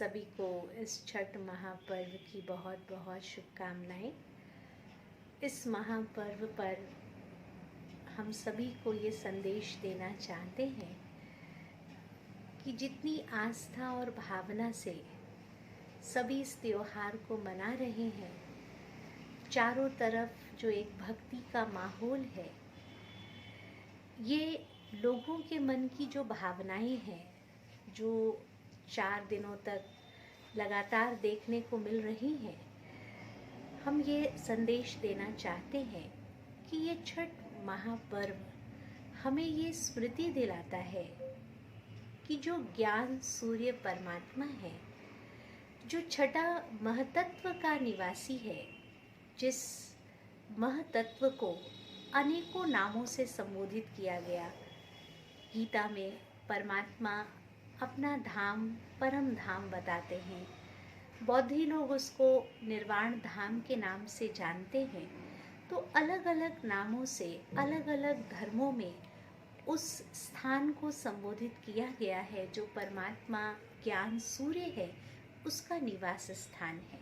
सभी को इस छठ महापर्व की बहुत बहुत शुभकामनाएं। इस महापर्व पर हम सभी को ये संदेश देना चाहते हैं कि जितनी आस्था और भावना से सभी इस त्योहार को मना रहे हैं, चारों तरफ जो एक भक्ति का माहौल है, ये लोगों के मन की जो भावनाएं हैं, जो 4 दिनों तक लगातार देखने को मिल रही हैं, हम ये संदेश देना चाहते हैं कि ये छठ महापर्व हमें ये स्मृति दिलाता है कि जो ज्ञान सूर्य परमात्मा है, जो छठा महतत्व का निवासी है, जिस महतत्व को अनेकों नामों से संबोधित किया गया। गीता में परमात्मा अपना धाम परम धाम बताते हैं, बौद्धि लोग उसको निर्वाण धाम के नाम से जानते हैं। तो अलग अलग नामों से अलग अलग धर्मों में उस स्थान को संबोधित किया गया है जो परमात्मा ज्ञान सूर्य है, उसका निवास स्थान है।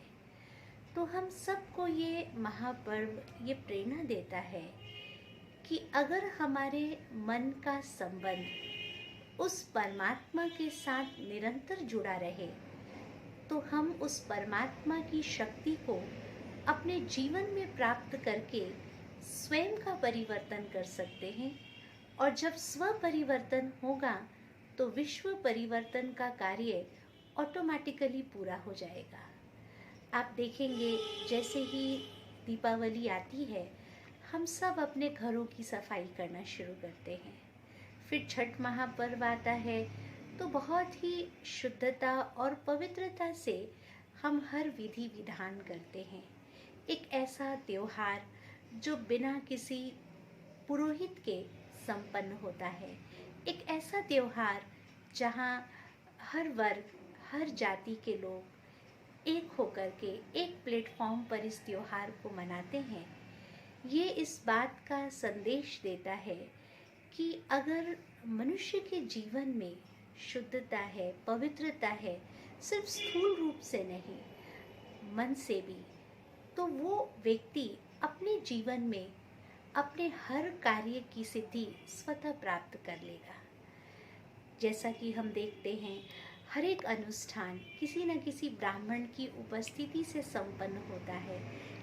तो हम सबको ये महापर्व ये प्रेरणा देता है कि अगर हमारे मन का संबंध उस परमात्मा के साथ निरंतर जुड़ा रहे तो हम उस परमात्मा की शक्ति को अपने जीवन में प्राप्त करके स्वयं का परिवर्तन कर सकते हैं। और जब स्व परिवर्तन होगा तो विश्व परिवर्तन का कार्य ऑटोमेटिकली पूरा हो जाएगा। आप देखेंगे जैसे ही दीपावली आती है, हम सब अपने घरों की सफाई करना शुरू करते हैं। फिर छठ महापर्व आता है तो बहुत ही शुद्धता और पवित्रता से हम हर विधि विधान करते हैं। एक ऐसा त्योहार जो बिना किसी पुरोहित के संपन्न होता है, एक ऐसा त्योहार जहाँ हर वर्ग हर जाति के लोग एक होकर के एक प्लेटफॉर्म पर इस त्योहार को मनाते हैं। ये इस बात का संदेश देता है कि अगर मनुष्य के जीवन में शुद्धता है, पवित्रता है, सिर्फ स्थूल रूप से नहीं, मन से भी, तो वो व्यक्ति अपने जीवन में अपने हर कार्य की सिद्धि स्वतः प्राप्त कर लेगा। जैसा कि हम देखते हैं, हर एक अनुष्ठान किसी न किसी ब्राह्मण की उपस्थिति से संपन्न होता है,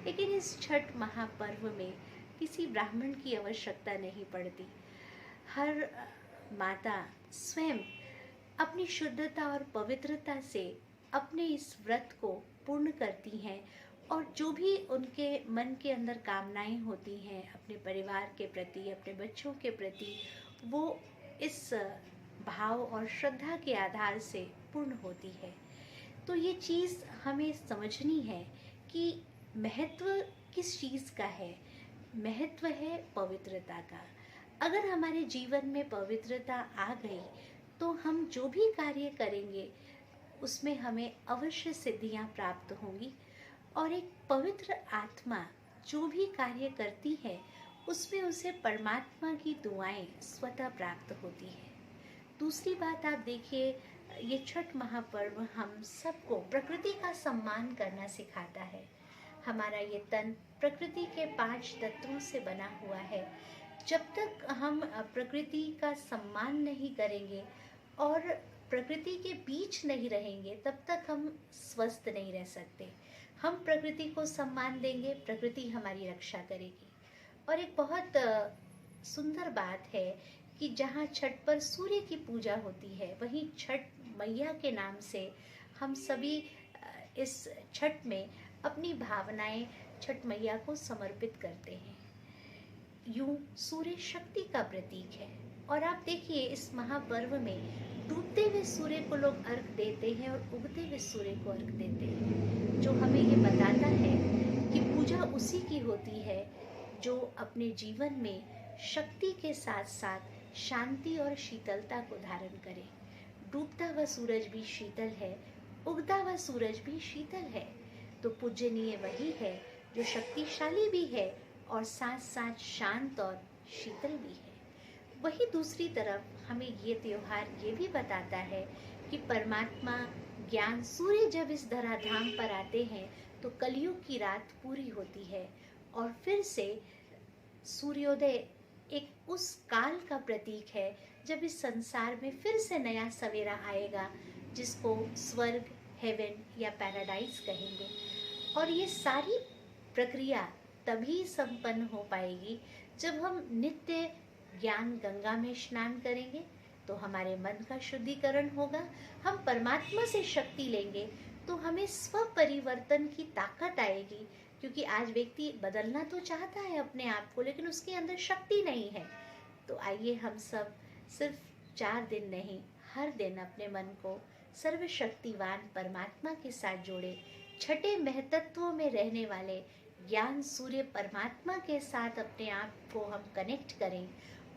लेकिन इस छठ महापर्व में किसी ब्राह्मण की आवश्यकता नहीं पड़ती। हर माता स्वयं अपनी शुद्धता और पवित्रता से अपने इस व्रत को पूर्ण करती हैं और जो भी उनके मन के अंदर कामनाएं होती हैं अपने परिवार के प्रति, अपने बच्चों के प्रति, वो इस भाव और श्रद्धा के आधार से पूर्ण होती है। तो ये चीज़ हमें समझनी है कि महत्व किस चीज़ का है। महत्व है पवित्रता का। अगर हमारे जीवन में पवित्रता आ गई तो हम जो भी कार्य करेंगे उसमें हमें अवश्य सिद्धियां प्राप्त होंगी और एक पवित्र आत्मा जो भी कार्य करती है उसमें उसे परमात्मा की दुआएं स्वतः प्राप्त होती है। दूसरी बात आप देखिए, ये छठ महापर्व हम सबको प्रकृति का सम्मान करना सिखाता है। हमारा ये तन प्रकृति के 5 तत्वों से बना हुआ है। जब तक हम प्रकृति का सम्मान नहीं करेंगे और प्रकृति के बीच नहीं रहेंगे तब तक हम स्वस्थ नहीं रह सकते। हम प्रकृति को सम्मान देंगे, प्रकृति हमारी रक्षा करेगी। और एक बहुत सुंदर बात है कि जहाँ छठ पर सूर्य की पूजा होती है, वहीं छठ मैया के नाम से हम सभी इस छठ में अपनी भावनाएं छठ मैया को समर्पित करते हैं। यूं सूर्य शक्ति का प्रतीक है। और आप देखिए इस महापर्व में डूबते हुए सूर्य को लोग अर्घ देते हैं और उगते हुए सूर्य को अर्घ देते हैं, जो हमें ये बताता है कि पूजा उसी की होती है जो अपने जीवन में शक्ति के साथ साथ शांति और शीतलता को धारण करे। डूबता हुआ सूरज भी शीतल है, उगता हुआ सूरज भी शीतल है। तो पूजनीय वही है जो शक्तिशाली भी है और साथ साथ शांत और शीतल भी है। वही दूसरी तरफ हमें ये त्योहार ये भी बताता है कि परमात्मा ज्ञान सूर्य जब इस धराधाम पर आते हैं तो कलयुग की रात पूरी होती है और फिर से सूर्योदय एक उस काल का प्रतीक है जब इस संसार में फिर से नया सवेरा आएगा, जिसको स्वर्ग, हेवन या पैराडाइज कहेंगे। और ये सारी प्रक्रिया तभी संपन्न हो पाएगी जब हम नित्य ज्ञान गंगा में स्नान करेंगे, तो हमारे मन का शुद्धिकरण होगा। हम परमात्मा से शक्ति लेंगे तो हमें स्व परिवर्तन की ताकत आएगी, क्योंकि आज व्यक्ति बदलना तो चाहता है अपने आप को, लेकिन उसके अंदर शक्ति नहीं है। तो आइए हम सब सिर्फ 4 दिन नहीं, हर दिन अपने मन को सर्वशक्तिवान परमात्मा के साथ जोड़े, छठे महतत्वों में रहने वाले ज्ञान सूर्य परमात्मा के साथ अपने आप को हम कनेक्ट करें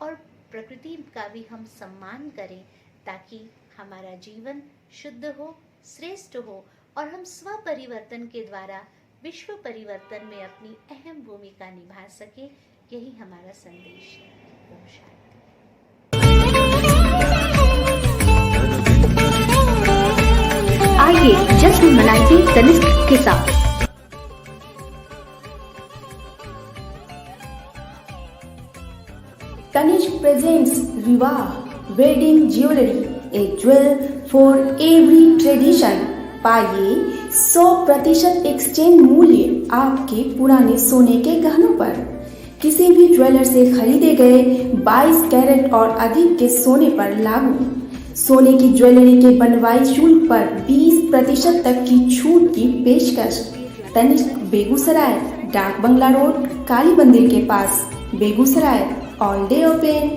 और प्रकृति का भी हम सम्मान करें, ताकि हमारा जीवन शुद्ध हो, श्रेष्ठ हो और हम स्व परिवर्तन के द्वारा विश्व परिवर्तन में अपनी अहम भूमिका निभा सके। यही हमारा संदेश है। ओम शांति। आइए जश्न मनाइए तनिष्क के साथ। Tanishq presents Rivaah Wedding Jewelry, a jewel for every tradition। पाइए 100% एक्सचेंज मूल्य आपके पुराने सोने के गहनों पर। किसी भी ज्वेलर से खरीदे गए 22 कैरेट और अधिक के सोने पर लागू। सोने की ज्वेलरी के बनवाई शुल्क पर 20% तक की छूट की पेशकश। तनिष्क बेगूसराय, डाक बंगला रोड, काली मंदिर के पास, बेगूसराय। All day open।